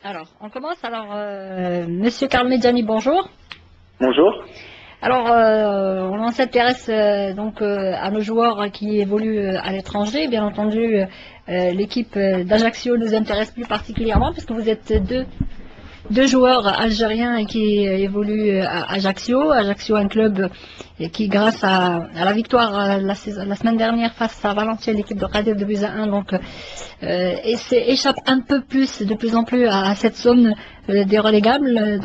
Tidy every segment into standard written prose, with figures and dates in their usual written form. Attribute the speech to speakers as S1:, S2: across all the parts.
S1: Alors, on commence. Alors, Monsieur Karl Medjani, bonjour.
S2: Bonjour.
S1: Alors, on s'intéresse à nos joueurs qui évoluent à l'étranger. Bien entendu, l'équipe d'Ajaccio nous intéresse plus particulièrement puisque vous êtes deux joueurs algériens qui évoluent à Ajaccio. Ajaccio, un club qui, grâce à la victoire la semaine dernière face à Valenciennes, l'équipe de Khadif de buts à 1, échappe un peu plus, de plus en plus à cette zone des relégables,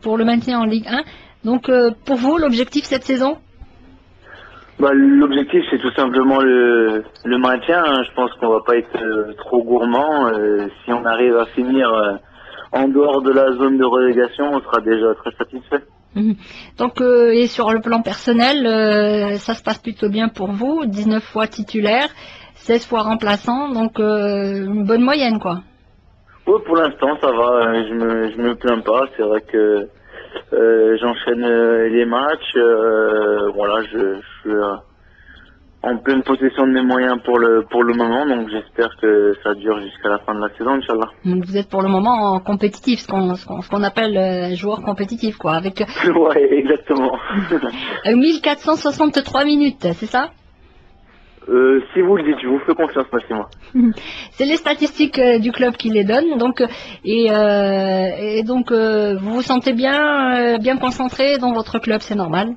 S1: pour le maintien en Ligue 1. Donc, pour vous, l'objectif cette saison?
S2: L'objectif, c'est tout simplement le maintien. Je pense qu'on va pas être trop gourmand. Si on arrive à finir en dehors de la zone de relégation, on sera déjà très satisfait.
S1: Donc, et sur le plan personnel, ça se passe plutôt bien pour vous. 19 fois titulaire, 16 fois remplaçant, donc une bonne moyenne, quoi.
S2: Oui, pour l'instant, ça va. Je me plains pas. C'est vrai que j'enchaîne les matchs. Voilà, je suis en pleine possession de mes moyens pour le moment, donc j'espère que ça dure jusqu'à la fin de la saison, Inch'Allah.
S1: Donc vous êtes pour le moment en compétitif, ce qu'on appelle joueur compétitif, quoi, avec
S2: Ouais, exactement.
S1: 1463 minutes, c'est ça?
S2: Si vous le dites, je vous fais confiance, Massimo.
S1: C'est les statistiques du club qui les donnent, donc vous vous sentez bien concentré dans votre club, c'est normal.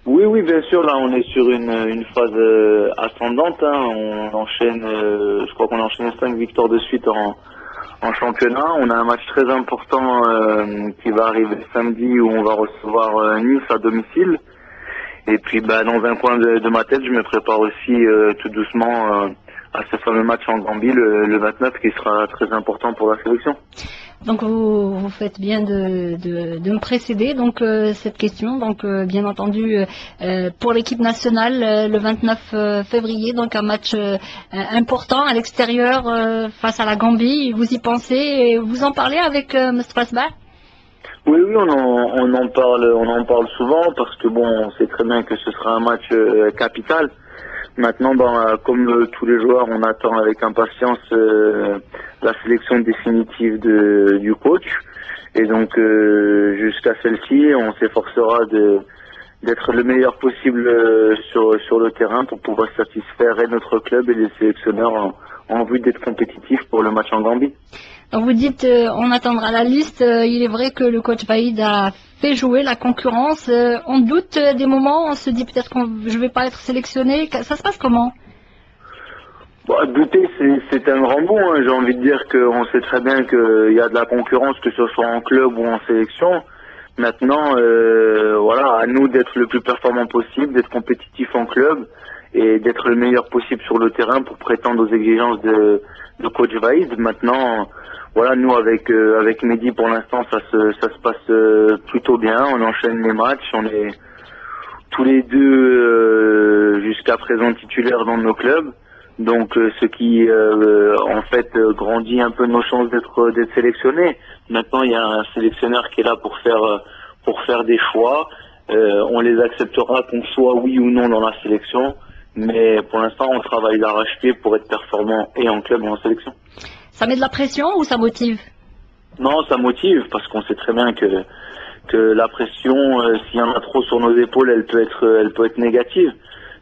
S2: Oui, bien sûr. Là, on est sur une phase ascendante. Hein. On enchaîne, je crois qu'on a enchaîné 5 victoires de suite en championnat. On a un match très important qui va arriver samedi où on va recevoir Nice à domicile. Et puis, dans un coin de ma tête, je me prépare aussi tout doucement à ce fameux match en Gambie le 29 qui sera très important pour la sélection.
S1: Donc vous faites bien de me précéder cette question. Donc bien entendu pour l'équipe nationale le 29 février, donc un match important à l'extérieur face à la Gambie. Vous y pensez et vous en parlez avec M. Fasba?
S2: Oui, on en parle souvent parce que bon, on sait très bien que ce sera un match capital. Maintenant, comme tous les joueurs, on attend avec impatience la sélection définitive du coach. Et donc, jusqu'à celle-ci, on s'efforcera d'être le meilleur possible sur le terrain pour pouvoir satisfaire et notre club et les sélectionneurs en vue d'être compétitifs pour le match en Gambie.
S1: Donc vous dites on attendra la liste. Il est vrai que le coach Vaïd a fait jouer la concurrence. On doute des moments, on se dit peut-être que je ne vais pas être sélectionné. Ça se passe comment?
S2: Douter, c'est un grand mot. Hein. J'ai envie de dire qu'on sait très bien qu'il y a de la concurrence, que ce soit en club ou en sélection. Maintenant, voilà, à nous d'être le plus performant possible, d'être compétitif en club et d'être le meilleur possible sur le terrain pour prétendre aux exigences de coach Vaïd. Maintenant, voilà, nous avec Mehdi pour l'instant ça se passe plutôt bien. On enchaîne les matchs, on est tous les deux jusqu'à présent titulaires dans nos clubs. Donc ce qui en fait grandit un peu nos chances d'être sélectionnés. Maintenant il y a un sélectionneur qui est là pour faire des choix. On les acceptera qu'on soit oui ou non dans la sélection. Mais pour l'instant on travaille d'arrache-pied pour être performant et en club et en sélection.
S1: Ça met de la pression ou ça motive?
S2: Non, ça motive parce qu'on sait très bien que la pression, s'il y en a trop sur nos épaules, elle peut être négative.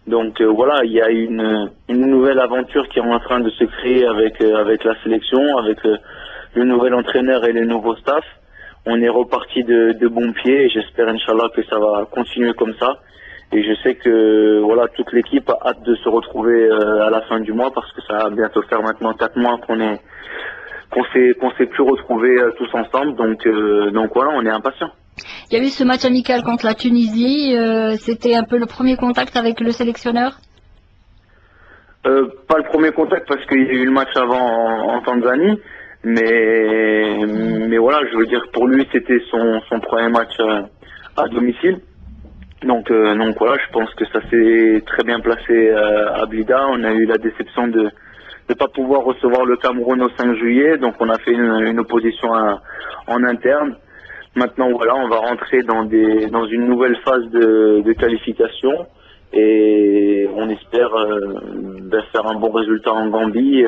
S2: Donc voilà, il y a une nouvelle aventure qui est en train de se créer avec la sélection, avec le nouvel entraîneur et les nouveaux staffs. On est reparti de bons pieds et j'espère Inch'Allah que ça va continuer comme ça. Et je sais que voilà, toute l'équipe a hâte de se retrouver à la fin du mois parce que ça va bientôt faire maintenant 4 mois qu'on s'est plus retrouvés tous ensemble. Donc voilà, on est impatients.
S1: Il y a eu ce match amical contre la Tunisie. C'était un peu le premier contact avec le sélectionneur?
S2: Pas le premier contact parce qu'il y a eu le match avant en Tanzanie. Mais voilà, je veux dire pour lui c'était son premier match à domicile. Donc voilà, je pense que ça s'est très bien placé à Blida. On a eu la déception de ne pas pouvoir recevoir le Cameroun au 5 juillet, donc on a fait une opposition en interne. Maintenant voilà, on va rentrer dans une nouvelle phase de qualification et on espère faire un bon résultat en Gambie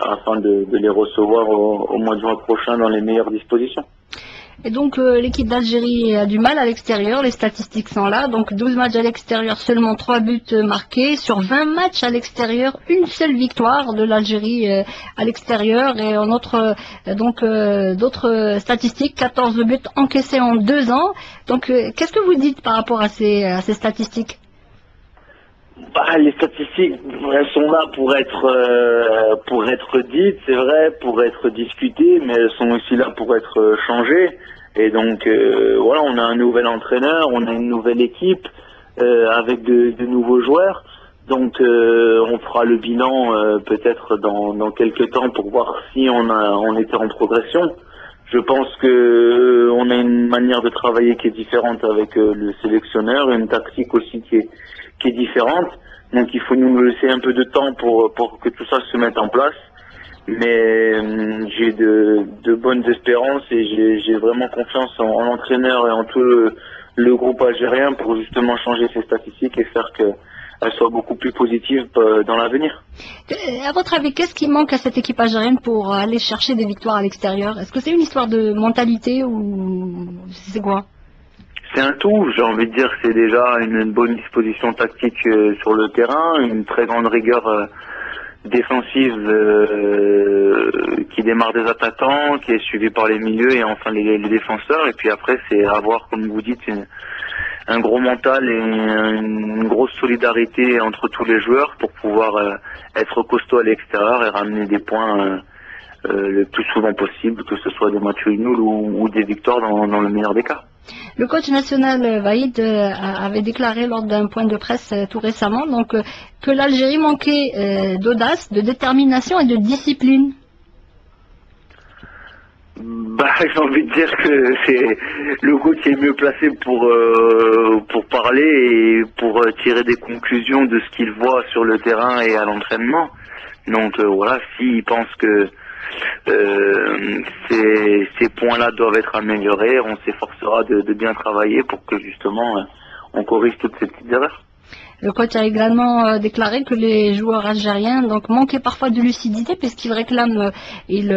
S2: afin de les recevoir au mois de juin prochain dans les meilleures dispositions.
S1: Et donc l'équipe d'Algérie a du mal à l'extérieur, les statistiques sont là, donc 12 matchs à l'extérieur, seulement 3 buts marqués, sur 20 matchs à l'extérieur, une seule victoire de l'Algérie à l'extérieur, et en autre, d'autres statistiques, 14 buts encaissés en 2 ans. Donc qu'est-ce que vous dites par rapport à ces statistiques?
S2: Les statistiques, elles sont là pour être dites, c'est vrai, pour être discutées, mais elles sont aussi là pour être changées. Et donc voilà, on a un nouvel entraîneur, on a une nouvelle équipe avec de nouveaux joueurs. Donc on fera le bilan peut-être dans quelques temps pour voir si on était en progression. Je pense que on a une manière de travailler qui est différente avec le sélectionneur, une tactique aussi qui est différente. Donc il faut nous laisser un peu de temps pour que tout ça se mette en place. Mais j'ai de bonnes espérances et j'ai vraiment confiance en l'entraîneur et en tout le groupe algérien pour justement changer ces statistiques et faire qu'elles soient beaucoup plus positives dans l'avenir.
S1: À votre avis, qu'est-ce qui manque à cette équipe algérienne pour aller chercher des victoires à l'extérieur? Est-ce que c'est une histoire de mentalité ou c'est quoi?
S2: C'est un tout, j'ai envie de dire, c'est déjà une bonne disposition tactique sur le terrain, une très grande rigueur défensive qui démarre des attaquants, qui est suivie par les milieux et enfin les défenseurs. Et puis après, c'est avoir, comme vous dites, un gros mental et une grosse solidarité entre tous les joueurs pour pouvoir être costaud à l'extérieur et ramener des points le plus souvent possible, que ce soit des matchs nuls ou des victoires dans le meilleur des cas.
S1: Le coach national Vaïd avait déclaré lors d'un point de presse tout récemment donc, que l'Algérie manquait d'audace, de détermination et de discipline.
S2: J'ai envie de dire que c'est le coach qui est mieux placé pour parler et pour tirer des conclusions de ce qu'il voit sur le terrain et à l'entraînement. Donc voilà, s'il pense que ces points-là doivent être améliorés, on s'efforcera de bien travailler pour que justement on corrige toutes ces petites erreurs.
S1: Le coach a également déclaré que les joueurs algériens donc manquaient parfois de lucidité puisqu'ils réclament, ils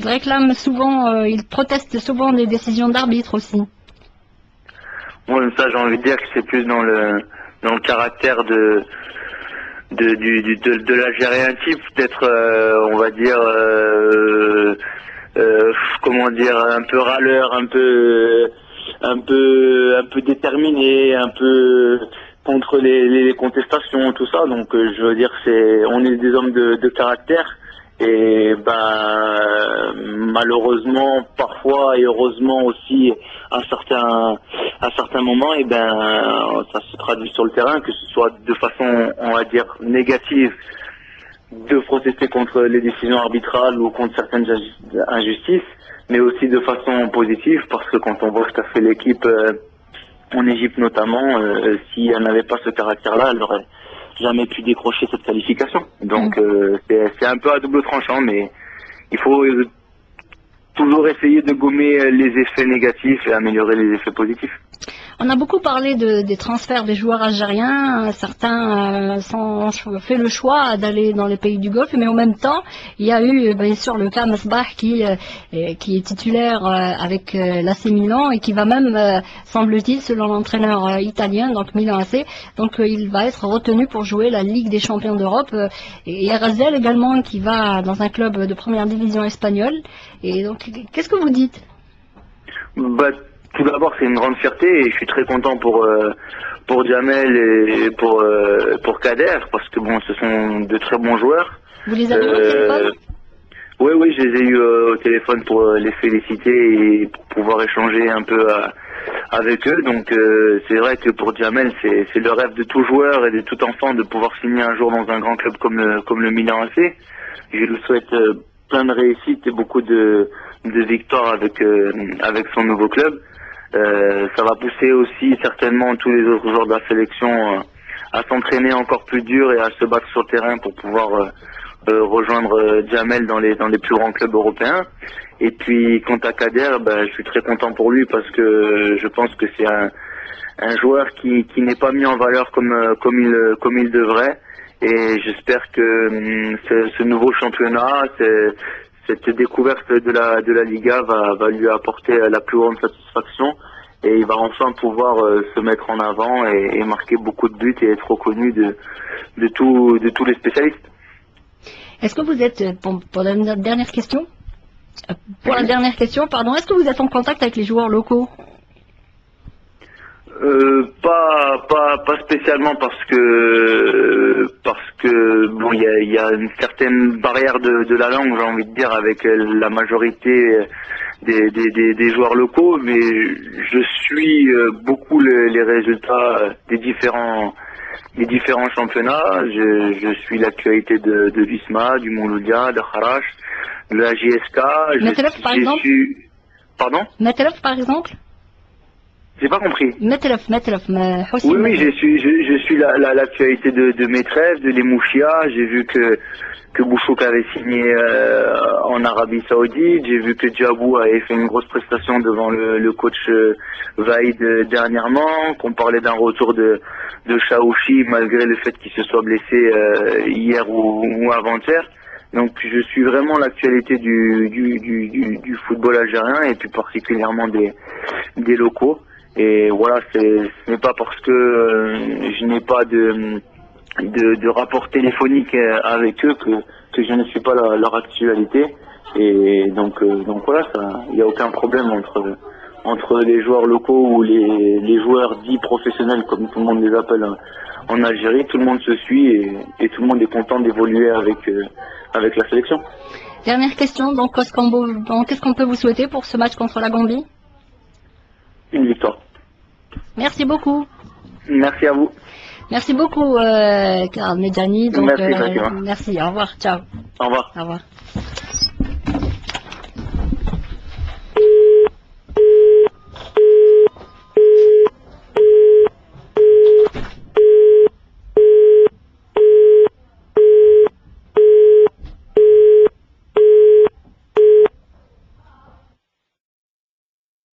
S1: réclament souvent, ils protestent souvent des décisions d'arbitre aussi.
S2: Moi, ça, j'ai envie de dire que c'est plus dans le caractère de l'Algérien type, d'être, on va dire, comment dire, un peu râleur, un peu déterminé, un peu contre les contestations, tout ça. Donc je veux dire, on est des hommes de caractère et malheureusement parfois et heureusement aussi à certains moments ça se traduit sur le terrain, que ce soit de façon, on va dire, négative, de protester contre les décisions arbitrales ou contre certaines injustices, mais aussi de façon positive, parce que quand on voit ce qu'a fait l'équipe en Égypte notamment, si elle n'avait pas ce caractère-là, elle n'aurait jamais pu décrocher cette qualification. Donc c'est un peu à double tranchant, mais il faut toujours essayer de gommer les effets négatifs et améliorer les effets positifs.
S1: On a beaucoup parlé des transferts des joueurs algériens. Certains ont fait le choix d'aller dans les pays du Golfe, mais en même temps, il y a eu bien sûr le cas Mesbah qui est titulaire avec l'AC Milan et qui va même, semble-t-il, selon l'entraîneur italien, donc Milan AC, donc il va être retenu pour jouer la Ligue des Champions d'Europe. Et Razel également qui va dans un club de première division espagnole. Et donc, qu'est-ce que vous dites?
S2: Tout d'abord, c'est une grande fierté et je suis très content pour Djamel et pour Kader, parce que bon, ce sont de très bons joueurs.
S1: Vous les avez eu au téléphone?
S2: Oui, je les ai eu au téléphone pour les féliciter et pour pouvoir échanger un peu avec eux. Donc c'est vrai que pour Djamel, c'est le rêve de tout joueur et de tout enfant de pouvoir signer un jour dans un grand club comme le Milan AC. Je lui souhaite plein de réussite et beaucoup de victoires avec son nouveau club. Ça va pousser aussi certainement tous les autres joueurs de la sélection à s'entraîner encore plus dur et à se battre sur le terrain pour pouvoir rejoindre Djamel dans les plus grands clubs européens. Et puis quant à Kader, je suis très content pour lui parce que je pense que un joueur qui n'est pas mis en valeur comme il devrait. Et j'espère que ce nouveau championnat, cette découverte de la Liga va lui apporter la plus grande satisfaction. Et il va enfin pouvoir se mettre en avant et marquer beaucoup de buts et être reconnu de tous les spécialistes.
S1: Est-ce que vous êtes, pour la dernière question, est-ce que vous êtes en contact avec les joueurs locaux?
S2: Pas spécialement parce que bon, il y a une certaine barrière de la langue, j'ai envie de dire, avec la majorité des joueurs locaux, mais je suis beaucoup les résultats des différents championnats. Je suis l'actualité de Visma, du Mouloudia, de Kharash, de la JSK.
S1: Metelef, par exemple?
S2: Pardon?
S1: Metelef, par exemple?
S2: J'ai pas compris.
S1: Metelef,
S2: oui, je suis l'actualité de Metref, de Lemouchia. J'ai vu que Bouchouk avait signé en Arabie Saoudite. J'ai vu que Djabou avait fait une grosse prestation devant le coach Vaïd dernièrement. Qu'on parlait d'un retour de Chaouchi malgré le fait qu'il se soit blessé hier ou avant-hier. Donc je suis vraiment l'actualité du football algérien et plus particulièrement des locaux. Et voilà, ce n'est pas parce que je n'ai pas de rapport téléphonique avec eux que je ne suis pas leur actualité. Et donc voilà, il n'y a aucun problème entre les joueurs locaux ou les joueurs dits professionnels, comme tout le monde les appelle en Algérie. Tout le monde se suit et tout le monde est content d'évoluer avec la sélection.
S1: Dernière question, donc qu'est-ce qu'on peut vous souhaiter pour ce match contre la Gambie?
S2: Une victoire.
S1: Merci beaucoup.
S2: Merci à vous.
S1: Merci beaucoup, Karl Medjani.
S2: Merci,
S1: merci, au revoir, ciao.
S2: Au revoir.
S1: Au revoir.